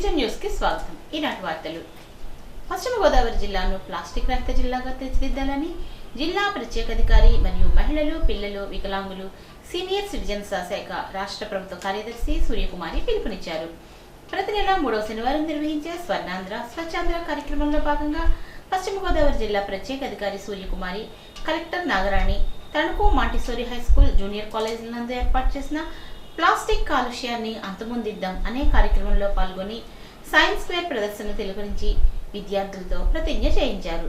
Vision news కి స్వాగతం. ఈనాటి వార్తలు. పశ్చిమ గోదావరి జిల్లాను ప్లాస్టిక్ రహిత జిల్లాగా తీర్చిదిద్దాలని జిల్లా ప్రత్యేకాధికారి మరియు మహిళలు, పిల్లలు, వికలాంగులు, సీనియర్ సిటిజన్స్ శాఖ రాష్ట్ర ప్రభుత్వ కార్యదర్శి సూర్యకుమారి పిలుపునిచ్చారు. ప్రతి నెల 3వ శనివారం నిర్వహించే స్వర్ణాంధ్ర స్వచ్ఛాంధ్ర కార్యక్రమంలో భాగంగా పశ్చిమ గోదావరి జిల్లా ప్రత్యేకాధికారి Suryakumari, collector Nagarani, Tanuku Montessori high school, junior కాలేజీల నందు ఏర్పాటు చేసిన ప్లాస్టిక్ కాలుష్యాన్ని అంతమొందిద్దాం అనే కార్యక్రమంలో పాల్గొని సైన్స్ ఫేర్ ప్రదర్శన తిలకరించి విద్యార్థులతో ప్రతిజ్ఞ చేయించారు.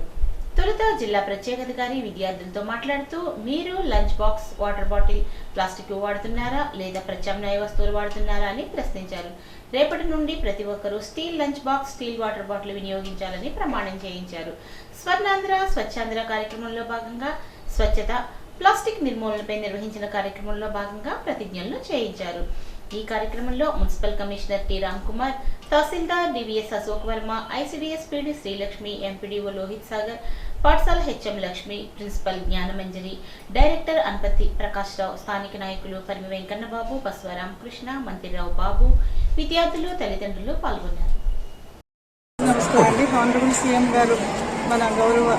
తొలుత జిల్లా ప్రత్యేకాధికారి విద్యార్థులతో మాట్లాడుతూ, మీరు lunch box, water bottle plastic వాడుతున్నారా లేదా ప్రత్యామ్నాయ వస్తువులు వాడుతున్నారా అని ప్రశ్నించారు. రేపటి నుండి ప్రతి ఒక్కరూ steel lunch box, steel water bottle వినియోగించాలని ప్రమాణం చేయించారు. స్వర్ణాంధ్ర స్వచ్ఛాంధ్ర కార్యక్రమంలో భాగంగా స్వచ్ఛత, ప్లాస్టిక్ నిర్మూలనపై నిర్వహించిన కార్యక్రమంలో భాగంగా ప్రతిజ్ఞలను చేయించారు. ఈ కార్యక్రమంలో municipal commissioner T Ram Kumar, tahsildar DVS Ashok Varma, ICDS PD Srilakshmi, MPDO Lohit Sagar, పాఠశాల HM Lakshmi, principal Gnanamanjari, director Anpati Prakash Rao, స్థానిక నాయకులు పరిమి వెంకన్నబాబు, బస్వరామ కృష్ణ, మంత్రిరావు బాబు, విద్యార్థులు, తల్లిదండ్రులు పాల్గొన్నారు. నమస్కారం. ఆనరబుల్ సీఎం గారు, మన గౌరవ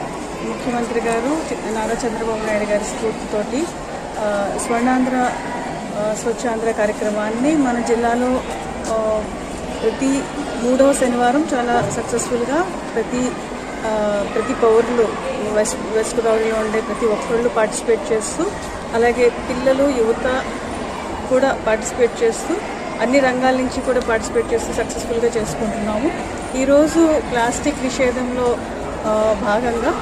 ముఖ్యమంత్రి గారు నారా చంద్రబాబు నాయుడు గారి స్ఫూర్తితోటి స్వర్ణాంధ్ర స్వచ్ఛాంధ్ర కార్యక్రమాన్ని మన జిల్లాలో ప్రతి 3వ శనివారం చాలా సక్సెస్ఫుల్గా ప్రతి పౌరులు వెస్ట్ గోదావరిలో ఉండే ప్రతి ఒక్కళ్ళు పార్టిసిపేట్ చేస్తూ, అలాగే పిల్లలు, యువత కూడా పార్టిసిపేట్ చేస్తూ, అన్ని రంగాల నుంచి కూడా పార్టిసిపేట్ చేస్తూ సక్సెస్ఫుల్గా చేసుకుంటున్నాము. ఈరోజు ప్లాస్టిక్ నిషేధంలో భాగంగా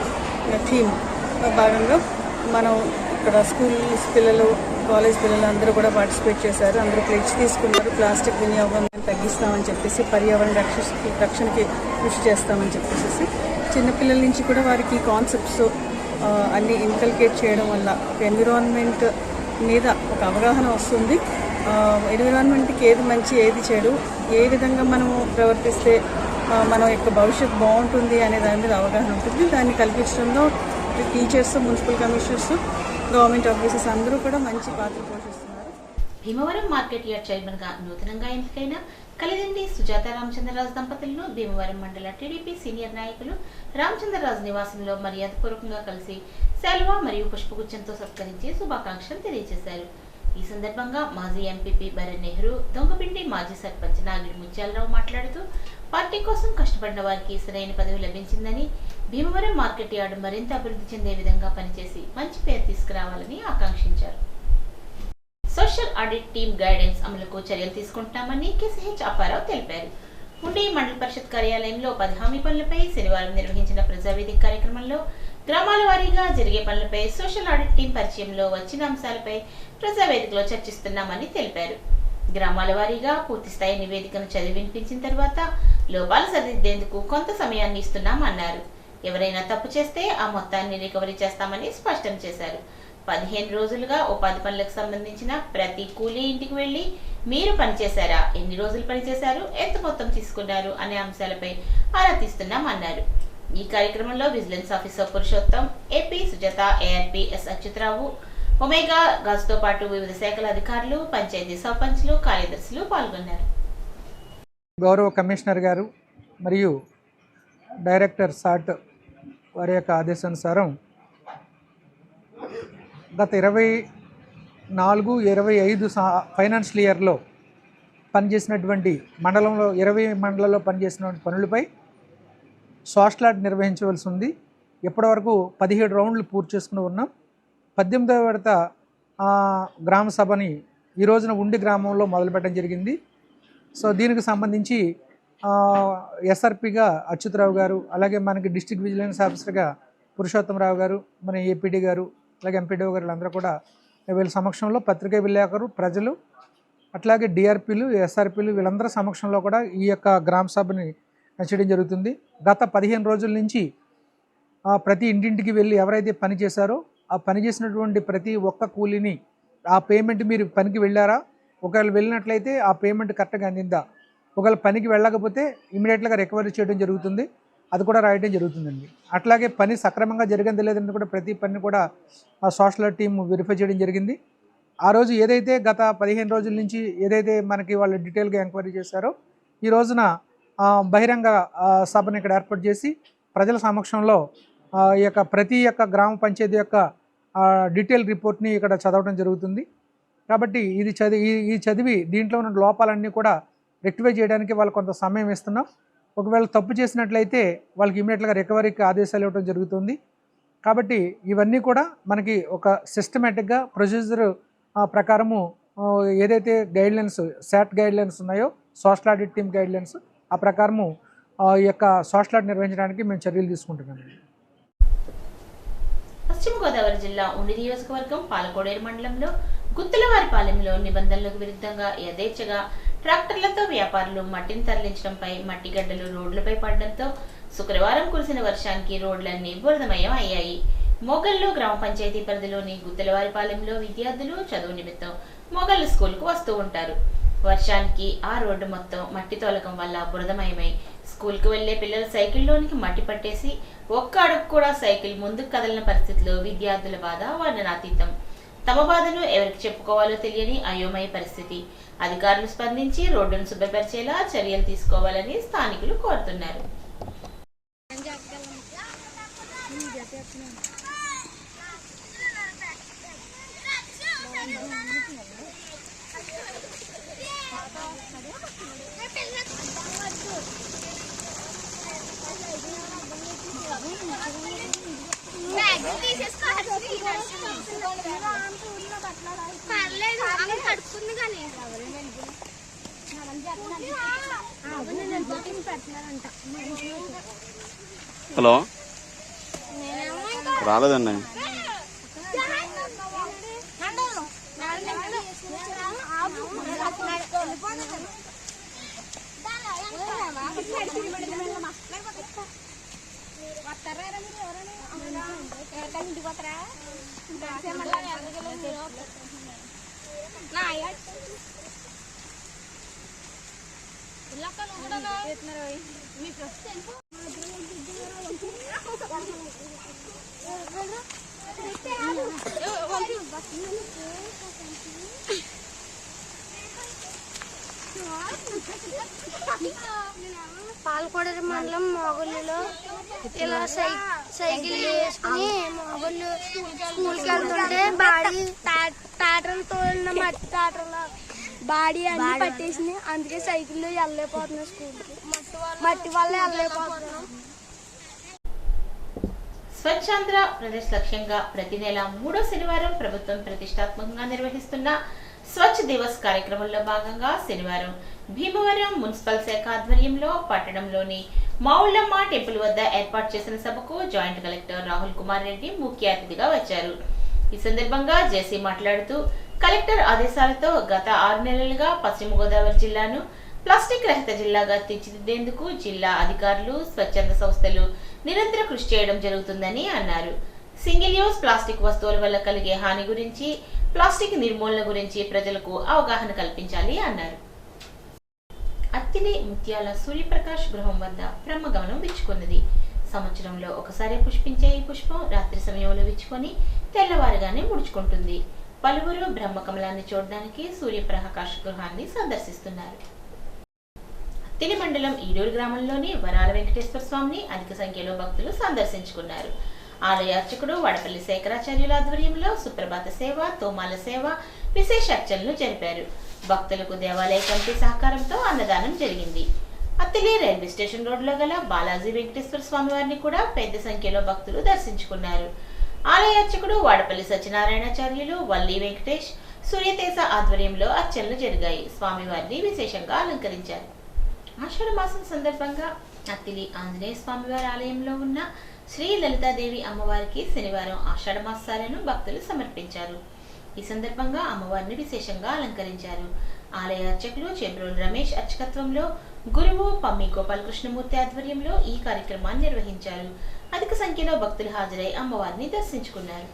మనం ఇక్కడ స్కూల్స్ పిల్లలు, కాలేజ్ పిల్లలు అందరూ కూడా పార్టిసిపేట్ చేశారు. అందరూ ప్లేట్స్ తీసుకున్నారు. ప్లాస్టిక్ వినియోగం తగ్గిస్తామని చెప్పేసి, పర్యావరణ రక్షణకి కృషి చేస్తామని చెప్పేసి చిన్నపిల్లల నుంచి కూడా వారికి కాన్సెప్ట్స్ అన్నీ ఇన్కల్కేట్ చేయడం వల్ల ఎన్విరాన్మెంట్ మీద ఒక అవగాహన వస్తుంది. ఎన్విరాన్మెంట్కి ఏది మంచి, ఏది చెడు, ఏ విధంగా మనము ప్రవర్తిస్తే మన యొక్క భవిష్యత్తు బాగుంటుంది అనే దాని మీద అవగాహన ఉంటుంది. దాన్ని కల్పించడంలో teachers, municipal commissioners, government officers అందరూ కూడా మంచి పాత్ర పోషిస్తున్నారు. భీమవరం మార్కెట్ యార్డ్ చైర్మన్ గా నూతనంగా ఎంపికైన కలిదండి సుజాత రామచంద్రరాజు దంపతులను భీమవరం మండల టీడీపీ సీనియర్ నాయకులు రామచంద్రరాజు నివాసంలో మర్యాదపూర్వకంగా కలిసి శాలువా మరియు పుష్పగుచ్చంతో సత్కరించి శుభాకాంక్షలు తెలియజేశారు. ఈ సందర్భంగా మాజీ ఎంపీపీ భరత్ నెహ్రూ, దొంగపిండి మాజీ సర్పంచ్ నాగిడి ముత్యాలరావు మాట్లాడుతూ, పార్టీ కోసం కష్టపడిన వారికి సరైన పదవి లభించిందని, భీమవరం మార్కెట్ యార్డు మరింత అభివృద్ధి చెందే విధంగా పనిచేసి మంచి పేరు తీసుకురావాలని ఆకాంక్షించారు. సోషల్ ఆడిట్ టీమ్ గైడెన్స్ అమలుకు చర్యలు తీసుకుంటున్నామని కేసీహెచ్ అప్పారావు తెలిపారు. ఉండి మండల పరిషత్ కార్యాలయంలో 10 హామీ పనులపై శనివారం నిర్వహించిన ప్రజావేదిక కార్యక్రమంలో గ్రామాల వారీగా జరిగే పనులపై సోషల్ ఆడిట్ టీం పరిచయంలో వచ్చిన అంశాలపై ప్రజావేదికలో చర్చిస్తున్నామని తెలిపారు. గ్రామాల వారీగా పూర్తిస్థాయి నివేదికను చదివి వినిపించిన తర్వాత లోపాలు సరిదిద్దేందుకు కొంత సమయాన్ని ఇస్తున్నామన్నారు. ఎవరైనా తప్పు చేస్తే ఆ మొత్తాన్ని రికవరీ చేస్తామని స్పష్టం చేశారు. 15 రోజులుగా ఉపాధి పనులకు సంబంధించిన ప్రతి కూలీ ఇంటికి వెళ్లి మీరు పనిచేశారా, ఎన్ని రోజులు పనిచేశారు, ఎంత మొత్తం తీసుకున్నారు అనే అంశాలపై ఆరా తీస్తున్నామన్నారు. ఈ కార్యక్రమంలో vigilance officer Purushottam, AP Sujatha, ARP S Achyutarao, Omega గాజుతో పాటు వివిధ శాఖల అధికారులు, పంచాయతీ సర్పంచ్లు, కార్యదర్శులు పాల్గొన్నారు. గౌరవ కమిషనర్ గారు మరియు డైరెక్టర్ సాట్ వారి యొక్క ఆదేశానుసారం గత 24-25 ఫైనాన్షియల్ ఇయర్లో పనిచేసినటువంటి మండలంలో 20 మండలాల్లో పనిచేసినటువంటి పనులపై సోషల్ ఆడిట్ నిర్వహించవలసి ఉంది. ఇప్పటివరకు 17 రౌండ్లు పూర్తి చేసుకుని ఉన్నాం. 18వ విడత గ్రామ సభని ఈ రోజున ఉండి గ్రామంలో మొదలుపెట్టడం జరిగింది. సో దీనికి సంబంధించి ఎస్ఆర్పిగా అచ్యుతరావు గారు, అలాగే మనకి డిస్ట్రిక్ట్ విజిలెన్స్ ఆఫీసర్గా పురుషోత్తమరావు గారు, మన ఏపీడీ గారు, అలాగే ఎంపీడీఓ గారు అందరూ కూడా వీళ్ళ సమక్షంలో పత్రికా విలేకరు, ప్రజలు, అట్లాగే డిఆర్పీలు, ఎస్ఆర్పీలు వీళ్ళందరి సమక్షంలో కూడా ఈ యొక్క గ్రామ సభని చేయడం జరుగుతుంది. గత 15 రోజుల నుంచి ప్రతి ఇంటింటికి వెళ్ళి ఎవరైతే పని చేశారో ఆ పని చేసినటువంటి ప్రతి ఒక్క కూలీని ఆ పేమెంట్, మీరు పనికి వెళ్ళారా, ఒకవేళ వెళ్ళినట్లయితే ఆ పేమెంట్ కరెక్ట్గా అందిందా, ఒకవేళ పనికి వెళ్ళకపోతే ఇమీడియట్గా రికవరీ చేయడం జరుగుతుంది. అది కూడా రాయడం జరుగుతుందండి. అట్లాగే పని సక్రమంగా జరిగింది లేదని కూడా ప్రతి పని కూడా ఆ సోషల్ టీం వెరిఫై చేయడం జరిగింది. ఆ రోజు ఏదైతే గత 15 రోజుల నుంచి ఏదైతే మనకి వాళ్ళు డీటెయిల్గా ఎంక్వైరీ చేశారో ఈ రోజున బహిరంగ సభను ఇక్కడ ఏర్పాటు చేసి ప్రజల సమక్షంలో ఈ యొక్క ప్రతి ఒక్క గ్రామ పంచాయతీ యొక్క డీటెయిల్ రిపోర్ట్ని ఇక్కడ చదవడం జరుగుతుంది. కాబట్టి ఇది చదివి దీంట్లో ఉన్న లోపాలన్నీ కూడా రెక్టిఫై చేయడానికి వాళ్ళు కొంత సమయం ఇస్తున్నాం. ఒకవేళ తప్పు చేసినట్లయితే వాళ్ళకి ఇమీడియట్గా రికవరీకి ఆదేశాలు ఇవ్వడం జరుగుతుంది. కాబట్టి ఇవన్నీ కూడా మనకి ఒక సిస్టమేటిక్గా ప్రొసీజర్ ప్రకారము ఏదైతే గైడ్లైన్స్ శాట్ గైడ్లైన్స్ ఉన్నాయో సోషల్ ఆడిట్ టీమ్ గైడ్లైన్స్ ఆ ప్రకారము ఈ యొక్క సోషల్ ఆడిట్ నిర్వహించడానికి మేము చర్యలు తీసుకుంటున్నామండి. పశ్చిమ గోదావరి జిల్లా ఉండి నియోజకవర్గం పాలకోడేరు మండలంలో గుత్తలవారిపాలెంలో నిబంధనలకు విరుద్ధంగా యథేచ్ఛగా ట్రాక్టర్లతో వ్యాపారులు మట్టిని తరలించడంపై మట్టి గడ్డలు రోడ్లపై పడడంతో శుక్రవారం కురిసిన వర్షానికి రోడ్లన్నీ బురదమయం అయ్యాయి. మోగల్లు గ్రామ పంచాయతీ పరిధిలోని గుత్తలవారిపాలెంలో విద్యార్థులు చదువు నిమిత్తం మోగల్లు స్కూల్కు వస్తూ ఉంటారు. వర్షానికి ఆ రోడ్డు మొత్తం మట్టి తోలకం వల్ల బురదమయమై స్కూల్కు వెళ్లే పిల్లల సైకిల్లోనికి మట్టి పట్టేసి ఒక్క అడుగు కూడా సైకిల్ ముందుకు కదలిన పరిస్థితిలో విద్యార్థుల బాధ వర్ణనాతీతం. తమ బాధను ఎవరికి చెప్పుకోవాలో తెలియని అయోమయ పరిస్థితి. అధికారులు స్పందించి రోడ్డును శుభ్రపరిచేలా చర్యలు తీసుకోవాలని స్థానికులు కోరుతున్నారు. హలో రాలేదండి. పాలకోడేరు మండలం మోగల్లులో ఇలా సైకిల్ వేసుకుని మోగల్లు స్కూల్కి వెళ్తుంటే బాడీ టాటర్లు తోలిన మట్టి టాటర్లు బాడీ అన్ని పట్టేసింది. అందుకే సైకిల్లో వెళ్ళలేకపోతున్నాం స్కూల్కి. మట్టి వల్ల వెళ్ళలేకపోతున్నాం. స్వచ్ఛాంధ్ర ప్రదేశ్ లక్ష్యంగా ప్రతి నెల 3వ శనివారం ప్రభుత్వం ప్రతిష్టాత్మకంగా నిర్వహిస్తున్న స్వచ్ఛ దివస్ కార్యక్రమంలో భాగంగా శనివారం భీమవరం మున్సిపల్ శాఖ ఆధ్వర్యంలో పట్టణంలోని మౌళ్ళమ్మ టెంపుల్ వద్ద ఏర్పాటు చేసిన సభకు జాయింట్ కలెక్టర్ రాహుల్ కుమార్ రెడ్డి ముఖ్య అతిథిగా వచ్చారు. ఈ సందర్భంగా జేసీ మాట్లాడుతూ కలెక్టర్ ఆదేశాలతో గత 6 నెలలుగా పశ్చిమ గోదావరి జిల్లాను ప్లాస్టిక్ రహిత జిల్లాగా తీర్చిదిద్దేందుకు జిల్లా అధికారులు స్వచ్ఛంద సంస్థలు నిరంతర కృషి చేయడం జరుగుతుందని అన్నారు. సింగిల్ యూజ్ ప్లాస్టిక్ వస్తువుల వల్ల కలిగే హాని గురించి, ప్లాస్టిక్ నిర్మూలన గురించి ప్రజలకు అవగాహన కల్పించాలి అన్నారు. అత్తిలి ముత్యాల సూర్యప్రకాష్ గృహం వద్ద బ్రహ్మగమనం విచ్చుకున్నది. సంవత్సరంలో ఒకసారి పుష్పించే ఈ పుష్పం రాత్రి సమయంలో విచ్చుకొని తెల్లవారుగానే ముడుచుకుంటుంది. పలువురు బ్రహ్మకమలాన్ని చూడడానికి సూర్యప్రకాష్ గృహాన్ని సందర్శిస్తున్నారు. అత్తిలి మండలం ఈడూరు గ్రామంలోని వరాల వెంకటేశ్వర స్వామిని అధిక సంఖ్యలో భక్తులు సందర్శించుకున్నారు. ఆలయ అర్చకుడు వడపల్లి శేఖరాచార్యుల ఆధ్వర్యంలో సుప్రభాత సేవ, తోమాల సేవ, విశేష అర్చనలు జరిపారు. భక్తులకు దేవాలయ కమిటీ సహకారంతో అన్నదానం జరిగింది. అత్తిలి రైల్వే స్టేషన్ రోడ్లో గల బాలాజీ వెంకటేశ్వర స్వామి వారిని కూడా పెద్ద సంఖ్యలో భక్తులు దర్శించుకున్నారు. ఆలయ అర్చకుడు వాడపల్లి సత్యనారాయణాచార్యులు, వల్లి వెంకటేష్, సూర్యతేజ ఆధ్వర్యంలో అర్చనలు జరిగాయి. స్వామివారిని విశేషంగా అలంకరించారు. ఆషాఢ మాసం సందర్భంగా అత్తిలి ఆంజనేయ స్వామివారి ఆలయంలో ఉన్న శ్రీ లలితాదేవి అమ్మవారికి శనివారం ఆషాఢ మాసాలను భక్తులు సమర్పించారు. ఈ సందర్భంగా అమ్మవారిని విశేషంగా అలంకరించారు. ఆలయ అర్చకులు చెబ్రోలు రమేష్ అర్చకత్వంలో గురువు పమ్మి గోపాలకృష్ణమూర్తి ఆధ్వర్యంలో ఈ కార్యక్రమాన్ని నిర్వహించారు. అధిక సంఖ్యలో భక్తులు హాజరై అమ్మవారిని దర్శించుకున్నారు.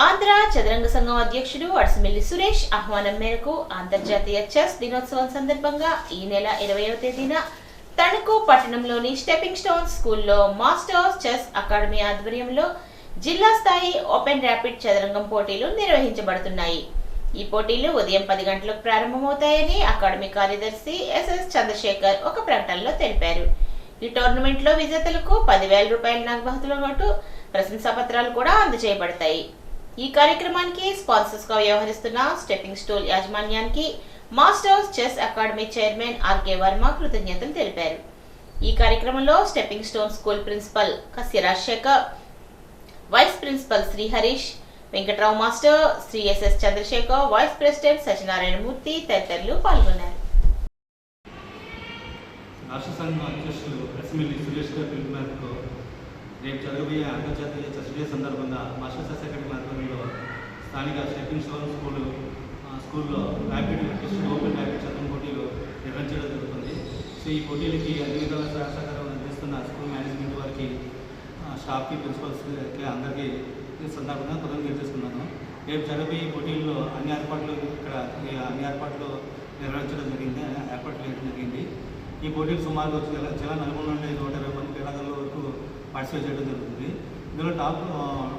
ఆంధ్ర చదరంగ సంఘం అధ్యక్షుడు అడిసిమిల్లి సురేష్ ఆహ్వానం మేరకు అంతర్జాతీయ చెస్ దినోత్సవం సందర్భంగా ఈ నెల 20వ తేదీన తణుకు పట్టణంలోని స్టెప్పింగ్ స్టోన్ స్కూల్లో మాస్టర్స్ చెస్ అకాడమీ ఆధ్వర్యంలో జిల్లా స్థాయి ఓపెన్ ర్యాపిడ్ చదరంగం పోటీలు నిర్వహించబడుతున్నాయి. ఈ పోటీలు ఉదయం 10 గంటలకు ప్రారంభమవుతాయని అకాడమీ కార్యదర్శి ఎస్ఎస్ చంద్రశేఖర్ ఒక ప్రకటనలో తెలిపారు. ఈ టోర్నమెంట్ లో విజేతలకు 10,000 రూపాయల నగదు బహుమతుల పాటు ప్రశంసా పత్రాలు కూడా అందజేయబడతాయి. ఈ కార్యక్రమానికి స్పాన్సర్స్ గా వ్యవహరిస్తున్న స్టెప్పింగ్ స్టోన్ యాజమాన్యానికి masters chess academy chairman RK Varma కృతజ్ఞతలు తెలిపారు. ఈ కార్యక్రమంలో stepping stone school principal Kasya Rajasekhar, vice principal Shri Harish, Venkatrao master, Shri SS Chandrasekhar, vice president Satyanarayana Murthy తదితరులు పాల్గొన్నారు. రాష్ట్ర సంఘం అధ్యక్షులు ఎస్ఎమ్మెల్యే సురేష్ గారి పిలుపు మేరకు రేపు జరగబోయే అంతర్జాతీయ చెస్ డే సందర్భంగా మాస్టర్ చెస్ అకాడమీ ఆధ్వర్యంలో స్థానిక స్టెప్పింగ్ స్టోన్ స్కూల్లో ర్యాపిడ్ ఓపెన్ ర్యాపిడ్ చదరం పోటీలు నిర్వహించడం జరుగుతుంది. సో ఈ పోటీలకి అన్ని విధాల సహకారం అందిస్తున్న స్కూల్ మేనేజ్మెంట్ వారికి, స్టాఫ్కి, ప్రిన్సిపల్స్కి అందరికీ ఈ సందర్భంగా కృతజ్ఞతలు చేసుకున్నాను. రేపు జరగబోయే పోటీల్లో అన్ని ఏర్పాట్లు నిర్వహించడం జరిగింది. ఈ పోటీలు సుమారు జిల్లా నలుగురు నుండి 120 మంది క్రీడాకారుల వరకు పార్టిసిపేట్ చేయడం జరుగుతుంది. ఇందులో టాప్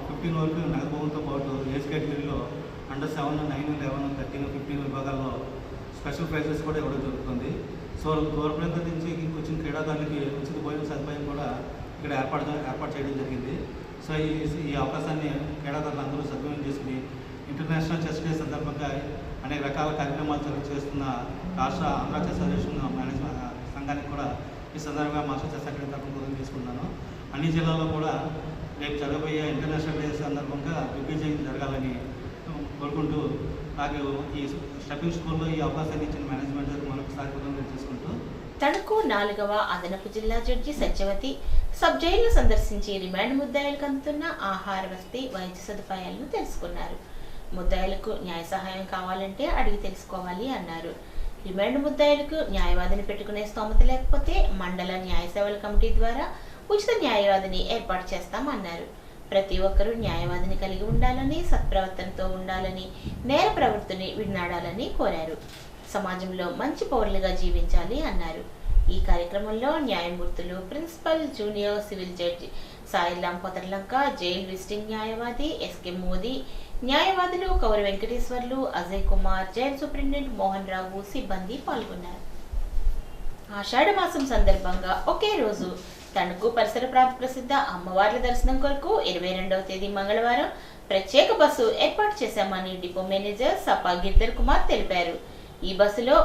15 వరకు నగదు బహుమతితో పాటు ఏజ్ కేటగిరీలో అండర్ 7, 9, 11, 13, 15 విభాగాల్లో స్పెషల్ ప్రైజెస్ కూడా ఇవ్వడం జరుగుతుంది. సో దూర ప్రాంతం నుంచి వచ్చిన క్రీడాకారులకి ఉచిత భోజన సదుపాయం కూడా ఇక్కడ ఏర్పాటు చేయడం జరిగింది. సో ఈ అవకాశాన్ని క్రీడాకారులు అందరూ సద్వినియోగం చేసుకుని ఇంటర్నేషనల్ చెస్ డే సందర్భంగా అనేక రకాల కార్యక్రమాలు చేస్తున్న రాష్ట్ర ఆంధ్ర చెస్ అసోసియేషన్ మేనేజ్మెంట్ సంఘానికి కూడా ఈ సందర్భంగా మాస్టర్ చెస్ అకాడమీ తరఫున కృతజ్ఞతలు చేసుకున్నాను. అన్ని జిల్లాల్లో కూడా రేపు జరగబోయే ఇంటర్నేషనల్ డే సందర్భంగా దిగ్విజయం జరగాలని కోరుకుంటూ నాకు ఈ స్టెప్పింగ్ స్కూల్లో ఈ అవకాశాన్ని ఇచ్చిన మేనేజ్మెంట్ మరొకసారి కృతజ్ఞతలు చేసుకుంటూ తణుకు 4వ అదనపు జిల్లా జడ్జి సత్యవతి సబ్ జైలును సందర్శించి రిమాండ్ ముద్దాయిలకు అందుతున్న ఆహార వసతి, వైద్య సదుపాయాలను తెలుసుకున్నారు. ముద్దాయిలకు న్యాయ సహాయం కావాలంటే అడిగి తెలుసుకోవాలి అన్నారు. రిమాండ్ ముద్దాయిలకు న్యాయవాదిని పెట్టుకునే స్తోమత లేకపోతే మండల న్యాయ సేవల కమిటీ ద్వారా ఉచిత న్యాయవాదిని ఏర్పాటు చేస్తామన్నారు. ప్రతి ఒక్కరూ న్యాయవాదిని కలిగి ఉండాలని, సత్ప్రవర్తనతో ఉండాలని, నేర ప్రవృత్తిని విడనాడాలని కోరారు. సమాజంలో మంచి పౌరులుగా జీవించాలి అన్నారు. ఈ కార్యక్రమంలో న్యాయమూర్తులు, principal, junior civil judge Sailam Potharlanka, jail visiting న్యాయవాది ఎస్కే మోదీ, న్యాయవాదులు కౌర వెంకటేశ్వర్లు, అజయ్ కుమార్, జైలు సూపరింటెండెంట్ మోహన్ రావు సిబ్బంది పాల్గొన్నారు. ఆషాఢ మాసం సందర్భంగా ఒకే రోజు తణుకు పరిసర ప్రాంత ప్రసిద్ధ అమ్మవార్ల దర్శనం కొరకు 22వ తేదీ మంగళవారం ప్రత్యేక బస్సు ఏర్పాటు చేశామని depot manager supper Giridhar Kumar తెలిపారు. ఈ బస్సులో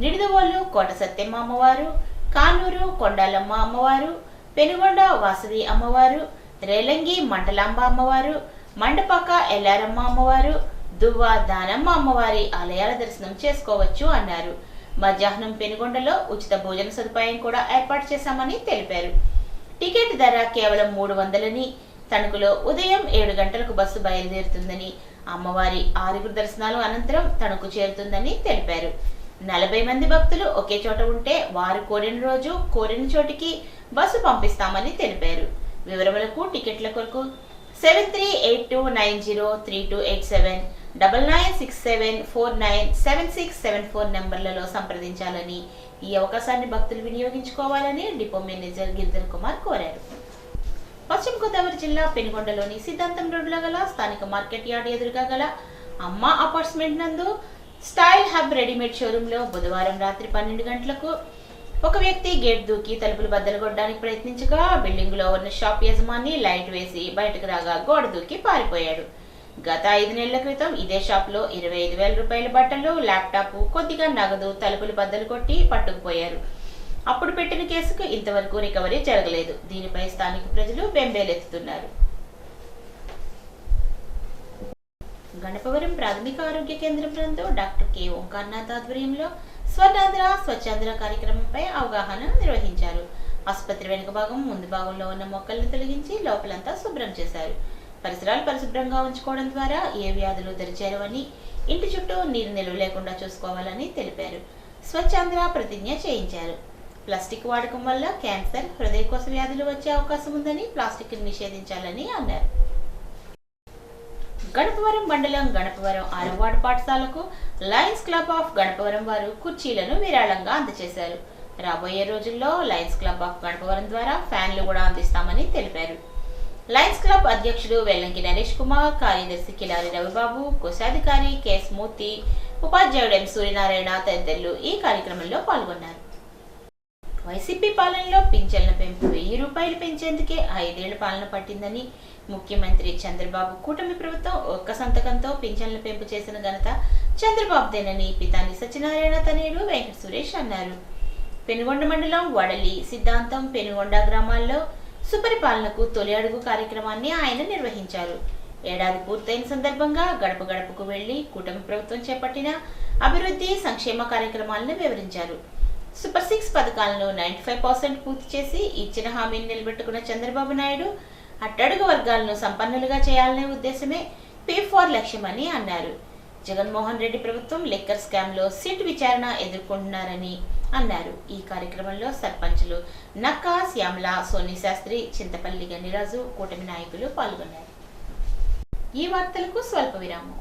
నిడిదవోలు కోట సత్యమ్మ అమ్మవారు, కానూరు కొండాలమ్మ అమ్మవారు, పెనుగొండ వాసవి అమ్మవారు, రేలంగి మంటలాంబ అమ్మవారు, మండపాక ఎల్లారమ్మ అమ్మవారు, దువ్వ దానమ్మ అమ్మవారి ఆలయాల దర్శనం చేసుకోవచ్చు అన్నారు. మధ్యాహ్నం పెనుగొండలో ఉచిత భోజన సదుపాయం కూడా ఏర్పాటు చేశామని తెలిపారు. టికెట్ ధర కేవలం 300 తణుకులో ఉదయం 7 గంటలకు బస్సు బయలుదేరుతుందని, అమ్మవారి 6 దర్శనాలు అనంతరం తణుకు చేరుతుందని తెలిపారు. 40 మంది భక్తులు ఒకే చోట ఉంటే వారు కోరిన రోజు కోరిన చోటికి బస్సు పంపిస్తామని తెలిపారు. వివరములకు టికెట్ల కొరకు 7382903287, 9967497674 నంబర్లలో సంప్రదించాలని, ఈ అవకాశాన్ని భక్తులు వినియోగించుకోవాలని డిపో మేనేజర్ గిరిధర్ కుమార్ కోరారు. పశ్చిమ గోదావరి జిల్లా పెనుగొండలోని సిద్ధాంతం రోడ్డులో గల స్థానిక మార్కెట్ యార్డ్ ఎదురుగా గల అమ్మ అపార్ట్మెంట్ నందు స్టైల్ హబ్ రెడీమేడ్ షోరూమ్ లో బుధవారం రాత్రి 12 గంటలకు ఒక వ్యక్తి గేట్ దూకి తలుపులు బద్దలుగొట్టడానికి ప్రయత్నించగా బిల్డింగ్ లో ఉన్న షాప్ యజమాని లైట్ వేసి బయటకు రాగా గోడ దూకి పారిపోయాడు. గత 5 నెలల క్రితం ఇదే షాప్ లో 25,000 రూపాయల బట్టలు, ల్యాప్టాప్, కొద్దిగా నగదు తలుపులు బద్దలు కొట్టి పట్టుకుపోయారు. అప్పుడు పెట్టిన కేసుకు ఇంతవరకు రికవరీ జరగలేదు. దీనిపై స్థానిక ప్రజలు బెంబేలెత్తుతున్నారు. గణపవరం ప్రాథమిక ఆరోగ్య కేంద్రం నందు డాక్టర్ కె ఓంకార్నాథ్ ఆధ్వర్యంలో స్వర్ణాంధ్ర స్వచ్ఛాంధ్ర కార్యక్రమంపై అవగాహన నిర్వహించారు. ఆసుపత్రి వెనుక భాగం, ముందు భాగంలో ఉన్న మొక్కలను తొలగించి లోపలంతా శుభ్రం చేశారు. పరిసరాలు పరిశుభ్రంగా ఉంచుకోవడం ద్వారా ఏ వ్యాధులు దరిచేరవని, ఇంటి చుట్టూ నీరు నిలువ లేకుండా చూసుకోవాలని తెలిపారు. స్వచ్ఛాంధ్ర ప్రతిజ్ఞ చేయించారు. ప్లాస్టిక్ వాడకం వల్ల క్యాన్సర్, హృదయకోశ వ్యాధులు వచ్చే అవకాశం ఉందని ప్లాస్టిక్ నిషేధించాలని అన్నారు. గణపవరం మండలం గణపవరం 6వ వార్డు పాఠశాలకు లయన్స్ క్లబ్ ఆఫ్ గణపవరం వారు కుర్చీలను విరాళంగా అందజేశారు. రాబోయే రోజుల్లో లయన్స్ క్లబ్ ఆఫ్ గణపవరం ద్వారా ఫ్యాన్లు కూడా అందిస్తామని తెలిపారు. లయన్స్ క్లబ్ అధ్యక్షుడు వెల్లంకి నరేష్ కుమార్, కార్యదర్శి కిలారి రవిబాబు, కోశాధికారి కెఎస్ మూర్తి, ఉపాధ్యాయుడు ఎం సూర్యనారాయణ తదితరులు ఈ కార్యక్రమంలో పాల్గొన్నారు. వైసీపీ పాలనలో పింఛన్ల పెంపు 1000 రూపాయలు పెంచేందుకే 5 ఏళ్ల పాలన పట్టిందని ముఖ్యమంత్రి చంద్రబాబు కూటమి ప్రభుత్వం ఒక్క సంతకంతో పింఛన్ల పెంపు చేసిన ఘనత చంద్రబాబుదేనని పితాని సత్యనారాయణ తనయుడు వెంకట సురేష్ అన్నారు. పెనుగొండ మండలం వడలి, సిద్ధాంతం, పెనుగొండ గ్రామాల్లో సుపరిపాలనకు తొలి అడుగు కార్యక్రమాన్ని ఆయన నిర్వహించారు. ఏడాది పూర్తయిన సందర్భంగా గడప గడపకు వెళ్లి కూటమి ప్రభుత్వం చేపట్టిన అభివృద్ధి సంక్షేమ కార్యక్రమాలను వివరించారు. సూపర్ 6 పథకాలను 95% పూర్తి చేసి ఇచ్చిన హామీని నిలబెట్టుకున్న చంద్రబాబు నాయుడు అట్టడుగు వర్గాలను సంపన్నులుగా చేయాలనే ఉద్దేశమే P4 లక్ష్యమని అన్నారు. జగన్మోహన్ రెడ్డి ప్రభుత్వం లిక్కర్ స్కామ్ లో సిట్ విచారణ ఎదుర్కొంటున్నారని అన్నారు. ఈ కార్యక్రమంలో సర్పంచులు నక్కా, శ్యామల, సోని శాస్త్రి, చింతపల్లి గనిరాజు, కూటమి నాయకులు పాల్గొన్నారు. ఈ వార్తలకు స్వల్ప విరామం.